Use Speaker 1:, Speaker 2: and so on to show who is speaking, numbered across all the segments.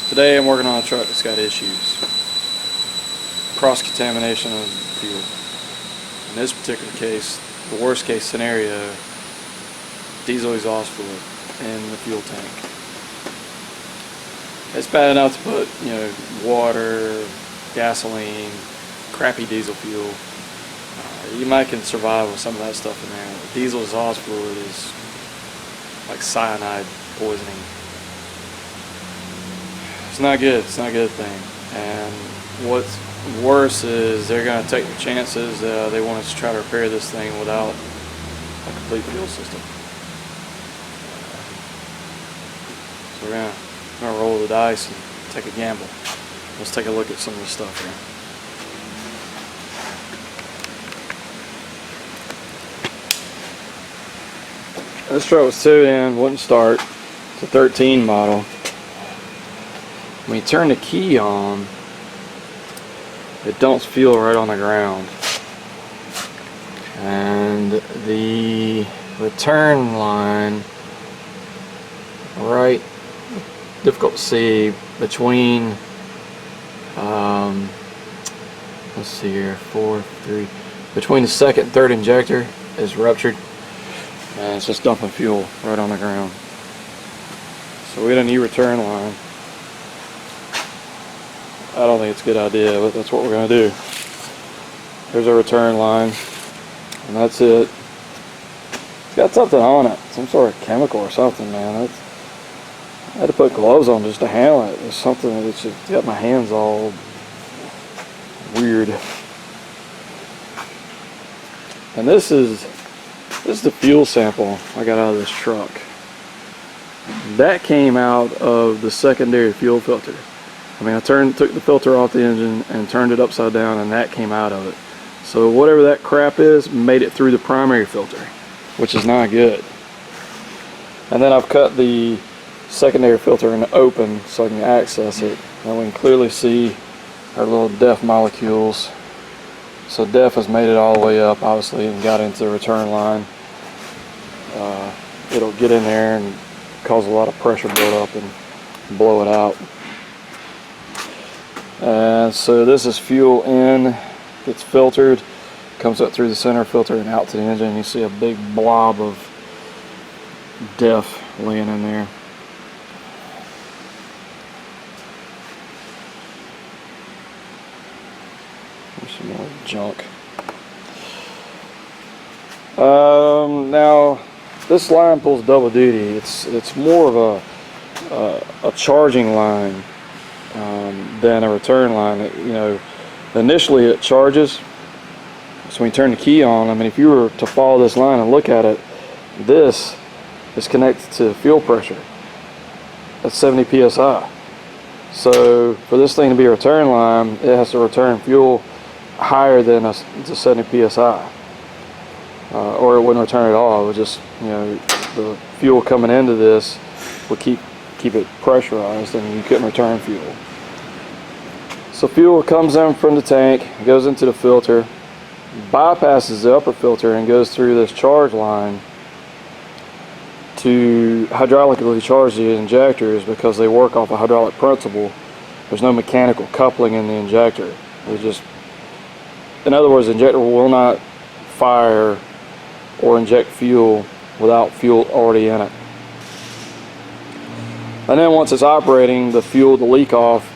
Speaker 1: Today I'm working on a truck that's got issues. Cross-contamination of fuel. In this particular case, the worst case scenario, diesel exhaust fluid in the fuel tank. It's bad enough to put, water, gasoline, crappy diesel fuel. You might can survive with some of that stuff in there. Diesel exhaust fluid is like cyanide poisoning. It's not good. It's not a good thing. And what's worse is they're going to take the chances. They want us to try to repair this thing without a complete fuel system. So we're gonna roll the dice and take a gamble. Let's take a look at some of this stuff here. This truck was towed in, wouldn't start. It's a 13 model. When you turn the key on, it dumps fuel right on the ground. And the return line, right, difficult to see, between, let's see here, between the second and third injector is ruptured. And it's just dumping fuel right on the ground. So we got a new return line. I don't think it's a good idea, but that's what we're going to do. Here's our return line, and that's it. It's got something on it, some sort of chemical or something, man. I had to put gloves on just to handle it. It's something that just got my hands all weird. And this is the fuel sample I got out of this truck. That came out of the secondary fuel filter. I mean, I took the filter off the engine and turned it upside down, and that came out of it. So whatever that crap is made it through the primary filter, which is not good. And then I've cut the secondary filter in open so I can access it, and we can clearly see our little DEF molecules. So DEF has made it all the way up, obviously, and got into the return line. It'll get in there and cause a lot of pressure buildup and blow it out. So this is fuel in, gets filtered, comes up through the center filter and out to the engine. You see a big blob of DEF laying in there. There's some more junk. Now this line pulls double duty. It's more of a charging line than a return line. Initially it charges, so when you turn the key on, I mean, if you were to follow this line and look at it, this is connected to fuel pressure at 70 psi. So for this thing to be a return line, it has to return fuel higher than the 70 psi, or it wouldn't return at all. It would just, the fuel coming into this would keep it pressurized, and you couldn't return fuel. So fuel comes in from the tank, goes into the filter, bypasses the upper filter and goes through this charge line to hydraulically charge the injectors, because they work off a hydraulic principle. There's no mechanical coupling in the injector. In other words, the injector will not fire or inject fuel without fuel already in it. And then once it's operating, the fuel to leak off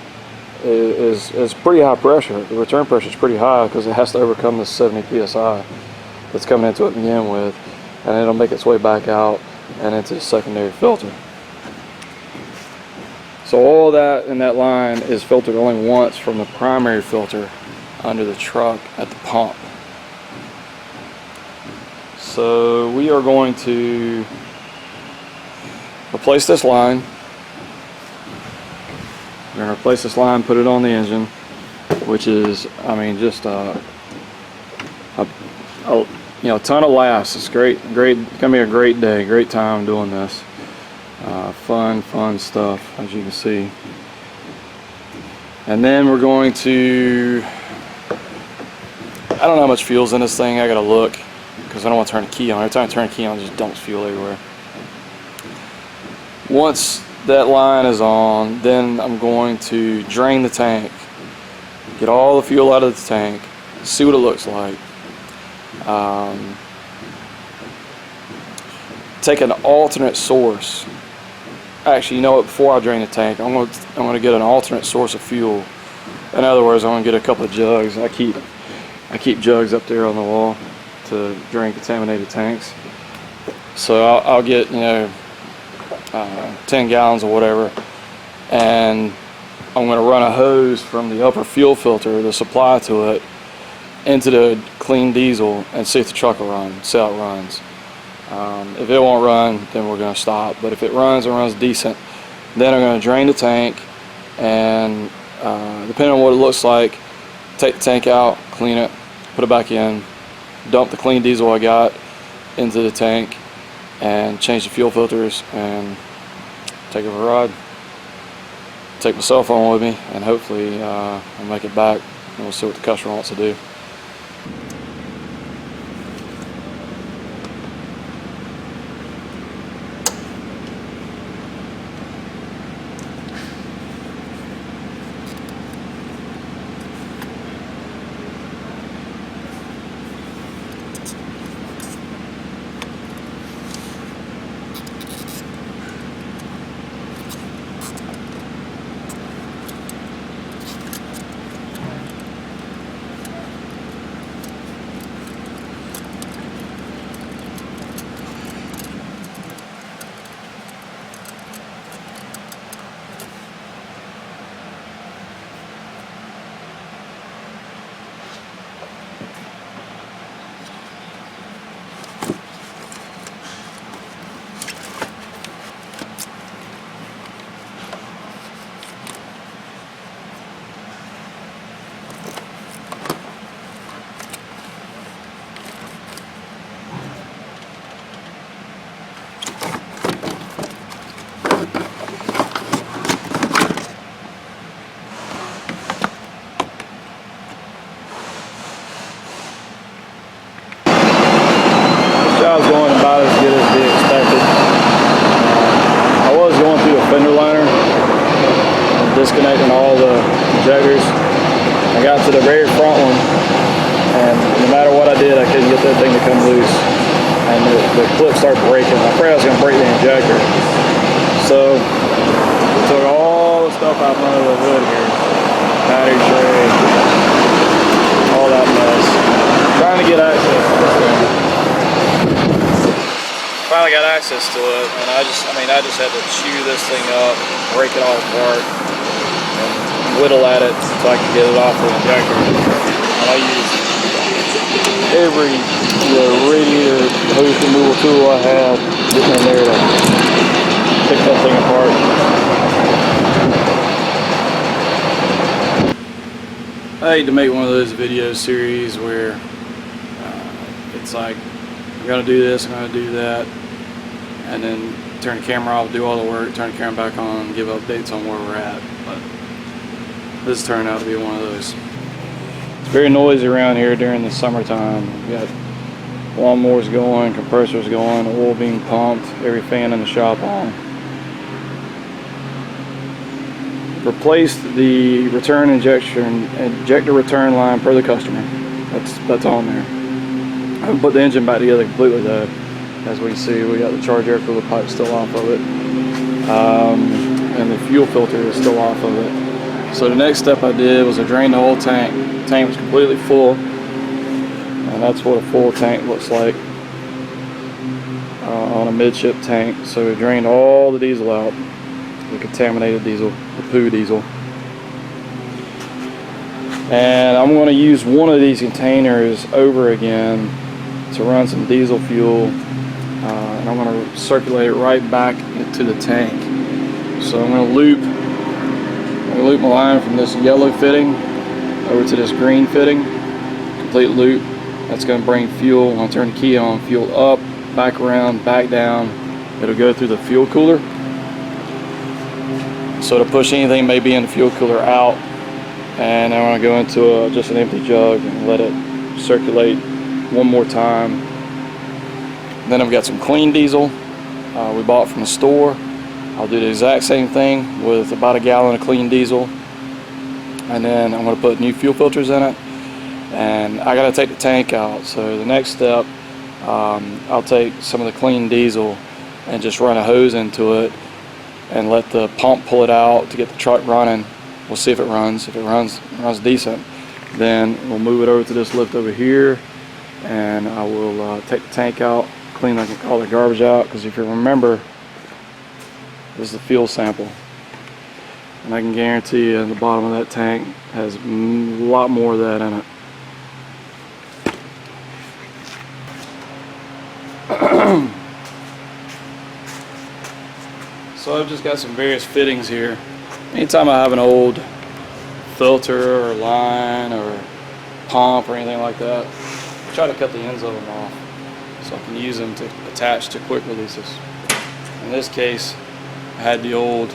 Speaker 1: is pretty high pressure. The return pressure is pretty high because it has to overcome the 70 psi that's coming into it to begin with, and it'll make its way back out and into the secondary filter. So all that in that line is filtered only once from the primary filter under the truck at the pump. So we are going to replace this line. We're going to replace this line, put it on the engine, which is, I mean, just a ton of laughs. It's great, gonna be a great day, great time doing this. Fun stuff, as you can see. And then we're going to, I don't know how much fuel's in this thing. I gotta look, because I don't want to turn the key on. Every time I turn the key on, it just dumps fuel everywhere. Once that line is on, then I'm going to drain the tank, get all the fuel out of the tank, see what it looks like. Take an alternate source. Actually, you know what? Before I drain the tank, I'm going to get an alternate source of fuel. In other words, I'm going to get a couple of jugs. I keep jugs up there on the wall to drain contaminated tanks. So I'll get 10 gallons or whatever, and I'm going to run a hose from the upper fuel filter, the supply to it, into the clean diesel and see if the truck will run, see how it runs. If it won't run, then we're going to stop. But if it runs and runs decent, then I'm going to drain the tank, and depending on what it looks like, take the tank out, clean it, put it back in, dump the clean diesel I got into the tank, and change the fuel filters and take it for a ride. Take my cell phone with me, and hopefully I'll make it back, and we'll see what the customer wants to do. Job's going about as good as we expected. I was going through a fender liner and disconnecting all the injectors. I got to the very front one, and no matter what I did, I couldn't get that thing to come loose, and the clip started breaking. I afraid I was going to break the injector, so I took all the stuff out from under the hood here, battery tray, all that mess, trying to get access to this thing. Finally got access to it, and I just had to chew this thing up, break it all apart, and whittle at it so I could get it off the injector. And I used every radiator hose removal tool I had, getting in there to pick that thing apart. I hate to make one of those video series where it's like, I'm going to do this, I'm going to do that, and then turn the camera off, do all the work, turn the camera back on, give updates on where we're at. But this turned out to be one of those. It's very noisy around here during the summertime. We got lawnmowers going, compressors going, oil being pumped, every fan in the shop on. Replaced the return injector return line per the customer. That's on there. I haven't put the engine back together completely though. As we see, we got the charge air cooler pipe still off of it, and the fuel filter is still off of it. So the next step I did was I drained the whole tank. The tank was completely full, and that's what a full tank looks like on a midship tank. So we drained all the diesel out, the contaminated diesel, the poo diesel. And I'm going to use one of these containers over again to run some diesel fuel, and I'm going to circulate it right back into the tank. So I'm going to loop my line from this yellow fitting over to this green fitting, complete loop. That's going to bring fuel. When I turn the key on, fuel up, back around, back down. It'll go through the fuel cooler. So to push anything maybe in the fuel cooler out, and I'm going to go into just an empty jug and let it circulate one more time. Then I've got some clean diesel we bought from the store. I'll do the exact same thing with about a gallon of clean diesel, and then I'm going to put new fuel filters in it, and I got to take the tank out. So the next step, I'll take some of the clean diesel and just run a hose into it and let the pump pull it out to get the truck running. We'll see if it runs. If it runs decent, then we'll move it over to this lift over here, and I will take the tank out, clean all the garbage out, because if you remember, this is the fuel sample, and I can guarantee you the bottom of that tank has a lot more of that in it. So I've just got some various fittings here. Anytime I have an old filter or line or pump or anything like that, I try to cut the ends of them off so I can use them to attach to quick releases. In this case, I had the old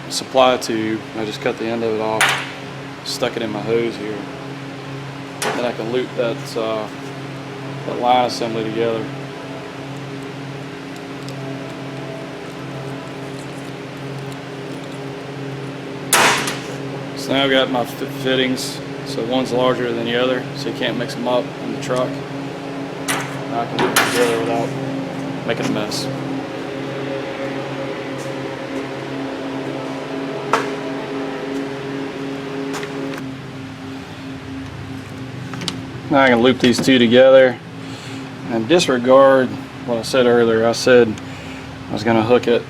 Speaker 1: supply tube, and I just cut the end of it off, stuck it in my hose here. Then I can loop that line assembly together. So now I've got my fittings, so one's larger than the other, so you can't mix them up in the truck. Now I can loop them together without making a mess. Now I can loop these two together and disregard what I said earlier. I said I was going to hook it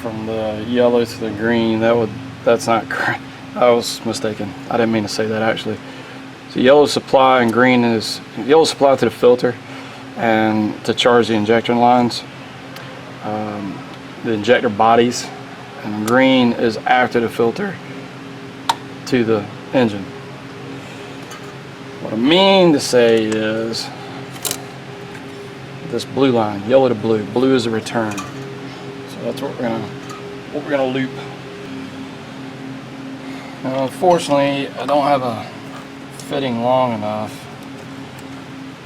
Speaker 1: from the yellow to the green. That's not correct. I was mistaken. I didn't mean to say that actually. So yellow supply and green is yellow supply to the filter and to charge the injector lines, the injector bodies, and green is after the filter to the engine. What I mean to say is this blue line, yellow to blue. Blue is a return. So that's what we're gonna loop. Now, unfortunately, I don't have a fitting long enough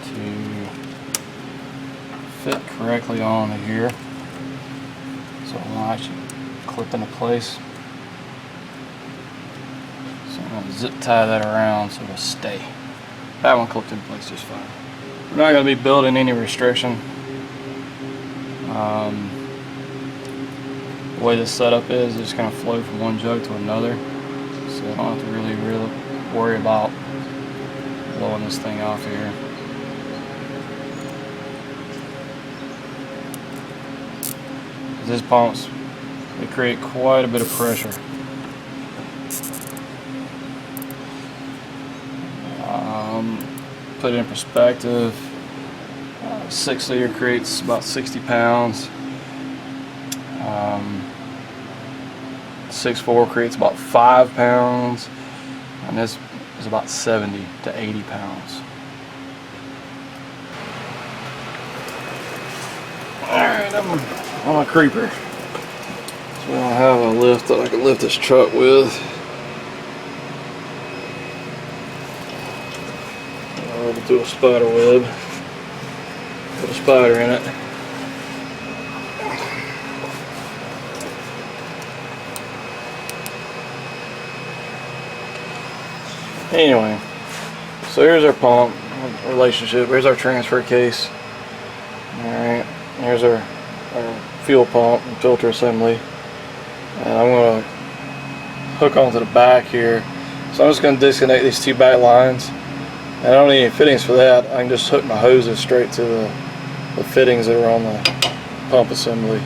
Speaker 1: to fit correctly onto here, so it won't actually clip into place. So I'm going to zip tie that around so it'll stay. That one clipped in place just fine. We're not going to be building any restriction. The way this setup is, it's just going to flow from one jug to another. So I don't have to really worry about blowing this thing off here. These pumps, they create quite a bit of pressure. Put it in perspective, 6 liter creates about 60 pounds. 6.4 creates about 5 pounds, and this is about 70 to 80 pounds. Alright, I'm on a creeper. So I have a lift that I can lift this truck with. I'll do a spider web. Put a spider in it. Anyway, so here's our pump relationship. Here's our transfer case. Alright, here's our fuel pump and filter assembly. And I'm going to hook onto the back here. So I'm just going to disconnect these two back lines. And I don't need any fittings for that. I can just hook my hoses straight to the fittings that are on the pump assembly.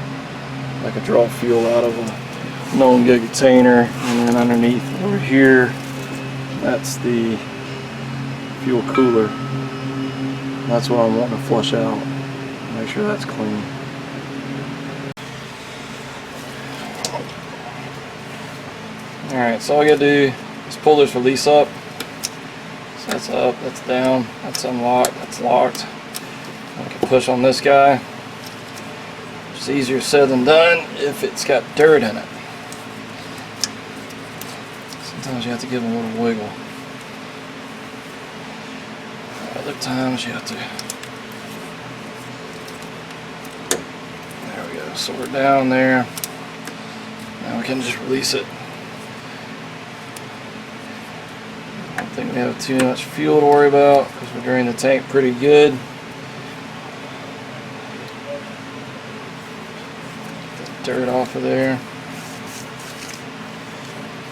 Speaker 1: I can draw fuel out of a known good container, and then underneath over here, that's the fuel cooler. That's what I'm wanting to flush out. Make sure that's clean. Alright, so all I gotta do is pull this release up. So that's up, that's down, that's unlocked, that's locked. I can push on this guy. It's easier said than done if it's got dirt in it. Sometimes you have to give them a little wiggle. Other times you have to. There we go. So we're down there. can just release it. I don't think we have too much fuel to worry about because we're draining the tank pretty good. Get the dirt off of there.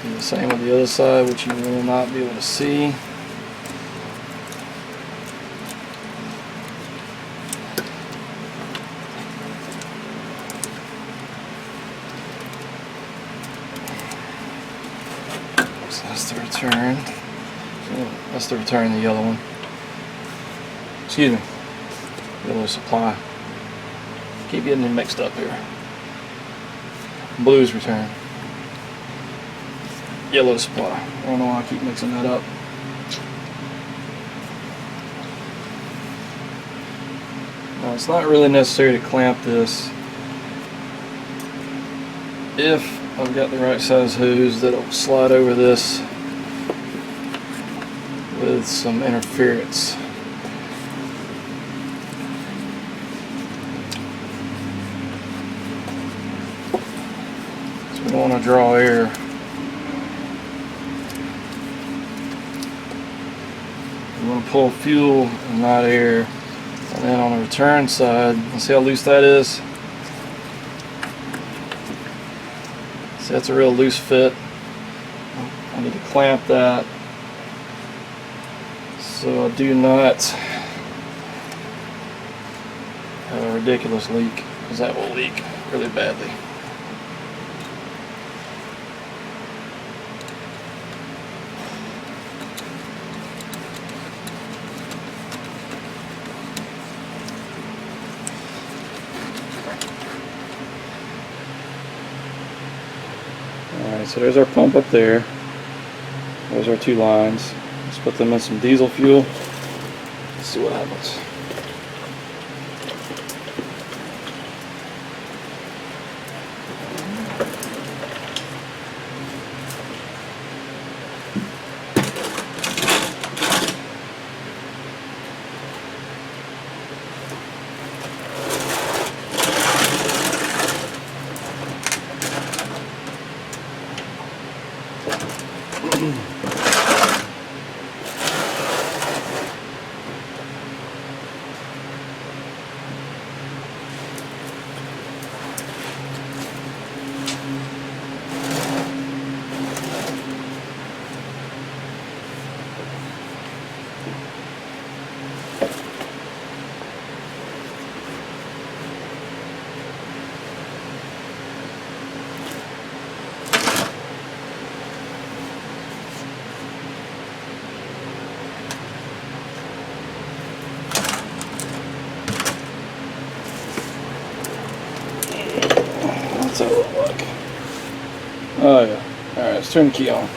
Speaker 1: Do the same with the other side, which you will not be able to see. So that's the return. That's the return, the yellow one. Excuse me. Yellow supply. Keep getting them mixed up here. Blue's return. Yellow supply. I don't know why I keep mixing that up. Now it's not really necessary to clamp this if I've got the right size hose that'll slide over this with some interference. So we don't want to draw air. We want to pull fuel and not air. And then on the return side, see how loose that is? See, that's a real loose fit. I need to clamp that so I do not have a ridiculous leak, because that will leak really badly. Alright, so there's our pump up there. Those are 2 lines. Let's put them in some diesel fuel. Let's see what happens. What's that look like? Oh yeah. Alright, let's turn the key on.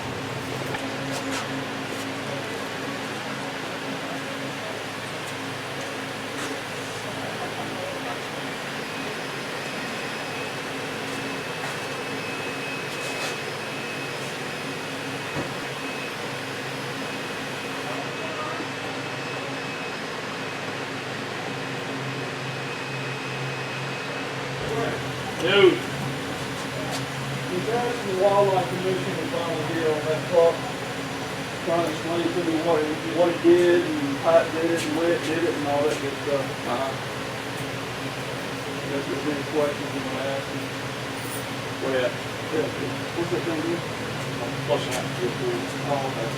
Speaker 1: Dude. The Wildlife Commission was finally here on that truck, trying to explain to me what he did and how it did it and where it did it and all that good stuff. If there's any questions you want to ask me. Where at? Yeah. What's that thing here? I'm flushing out the fuel. Oh, okay.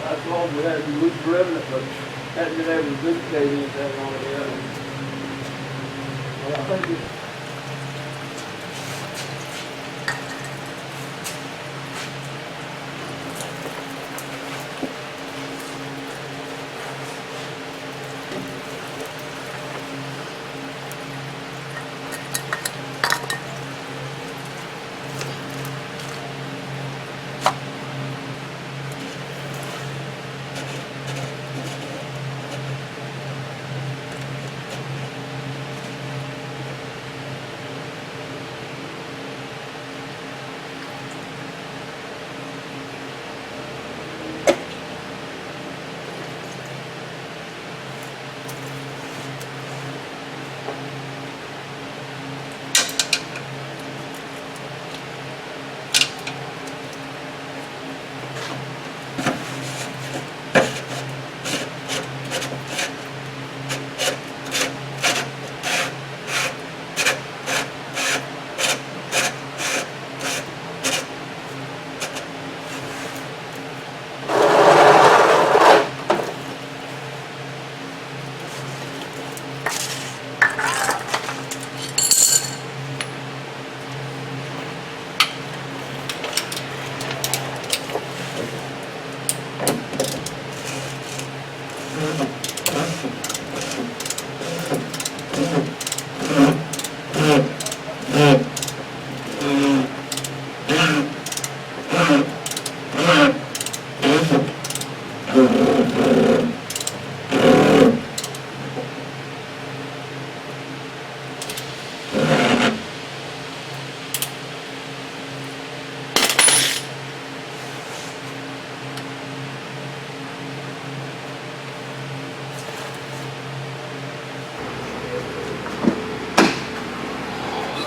Speaker 1: I told him we had some loose revenue, but hadn't been able to duplicate anything on it yet. Well, I think it's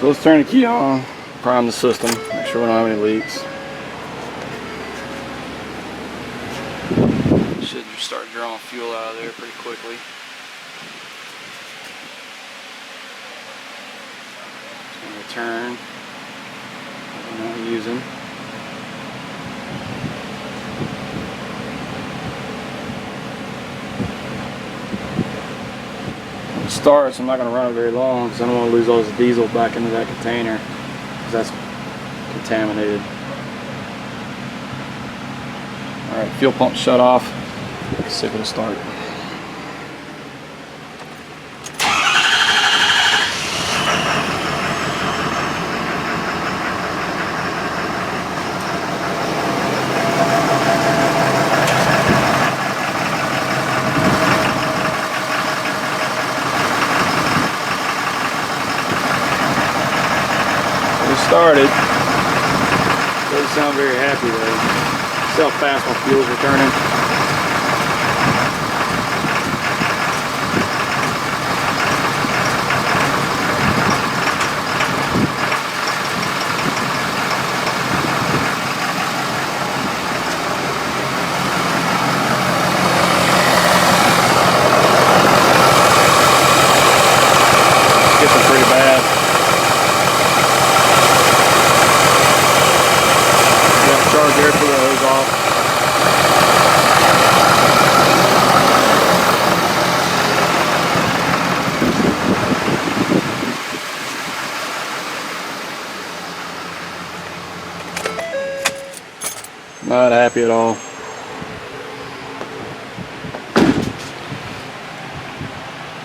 Speaker 1: So let's turn the key on, prime the system, make sure we don't have any leaks. Should just start drawing fuel out of there pretty quickly. Just going to return what I'm not using. Starts, I'm not going to run it very long because I don't want to lose all this diesel back into that container because that's contaminated. Alright, fuel pump shut off. Let's see if it'll start. Started. Doesn't sound very happy though. See how fast my fuel's returning. It's getting pretty bad. Charge air for the hose off. Not happy at all.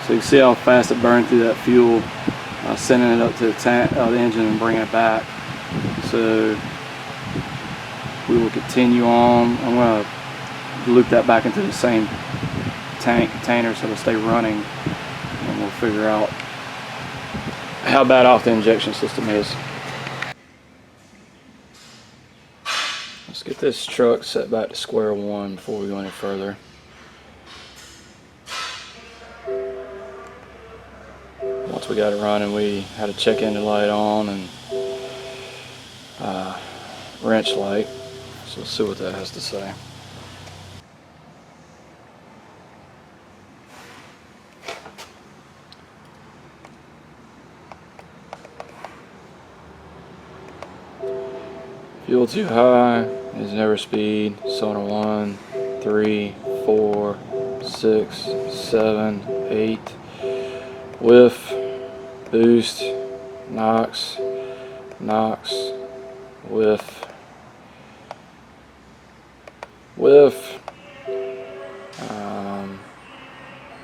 Speaker 1: So you can see how fast it burned through that fuel, sending it up to the tank, the engine, and bringing it back. So we will continue on. I'm going to loop that back into the same tank container so it'll stay running, and we'll figure out how bad off the injection system is. Let's get this truck set back to square one before we go any further. Once we got it running, we had a check engine light on and wrench light. So let's see what that has to say. Fuel too high, is never speed, sonar 1, 3, 4, 6, 7, 8, whiff, boost, NOx, whiff,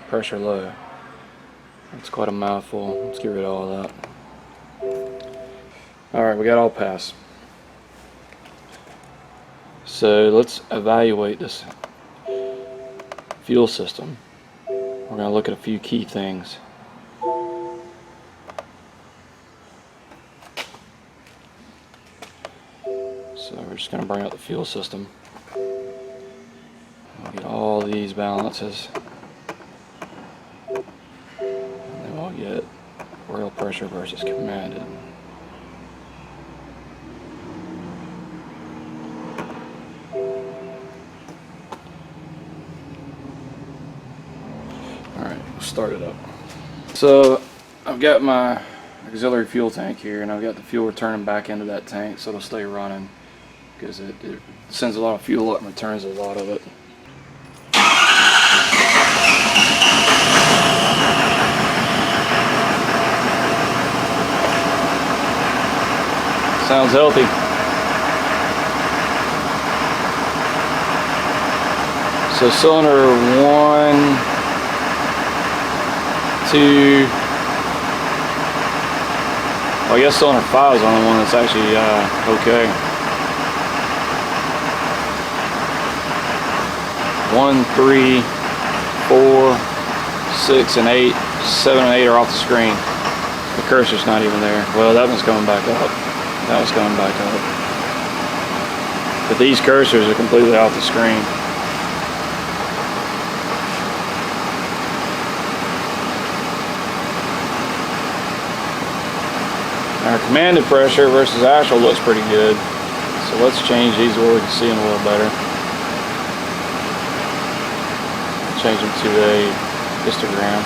Speaker 1: pressure low. That's quite a mouthful. Let's get rid of all that. Alright, we got all pass. So let's evaluate this fuel system. We're going to look at a few key things. So we're just going to bring out the fuel system. We'll get all these balances. And then we'll get oil pressure versus commanded. Alright, we'll start it up. So I've got my auxiliary fuel tank here, and I've got the fuel returning back into that tank so it'll stay running, because it sends a lot of fuel up and returns a lot of it. Sounds healthy. So cylinder 1, 2, Well, I guess cylinder 5 is the only one that's actually okay. 1, 3, 4, 6, and 8. 7 and 8 are off the screen. The cursor's not even there. Well, that one's coming back up. That one's coming back up. But these cursors are completely off the screen. Our commanded pressure versus actual looks pretty good. So let's change these where we can see them a little better. Change them to a histogram.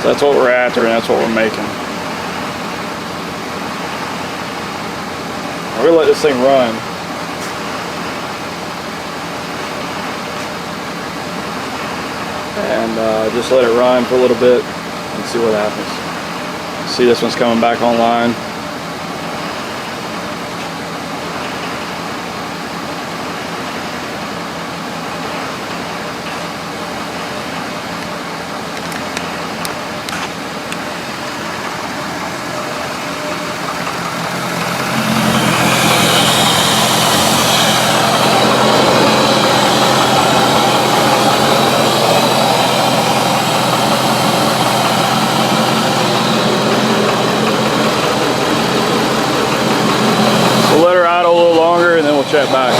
Speaker 1: So that's what we're after, and that's what we're making. We're gonna let this thing run. And just let it run for a little bit and see what happens. See, this one's coming back online. Check back.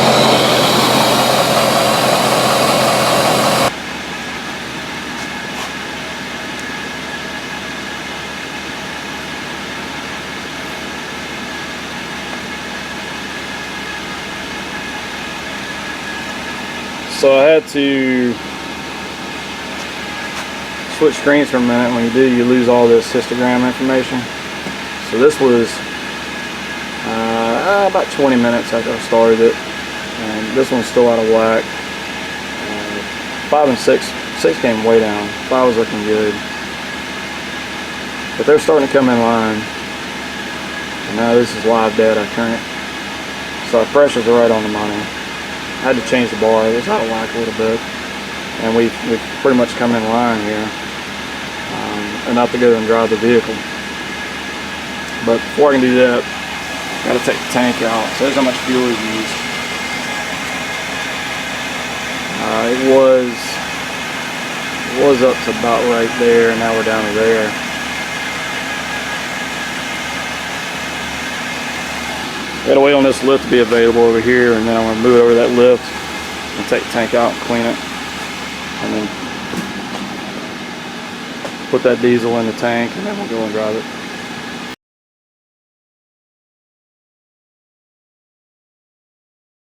Speaker 1: So I had to switch screens for a minute. When you do, you lose all this histogram information. So this was about 20 minutes after I started it, and this one's still out of whack. 5 and 6 came way down. 5 was looking good, but they're starting to come in line. And now this is live data current, so our pressures are right on the money. I had to change the bar. It was out of whack a little bit, and we've pretty much come in line here, enough to go and drive the vehicle. But before I can do that, got to take the tank out. So there's how much fuel we used. It was up to about right there, and now we're down to there. Got to wait on this lift to be available over here, and then I'm going to move it over that lift and take the tank out and clean it, and then put that diesel in the tank, and then we'll go and drive it.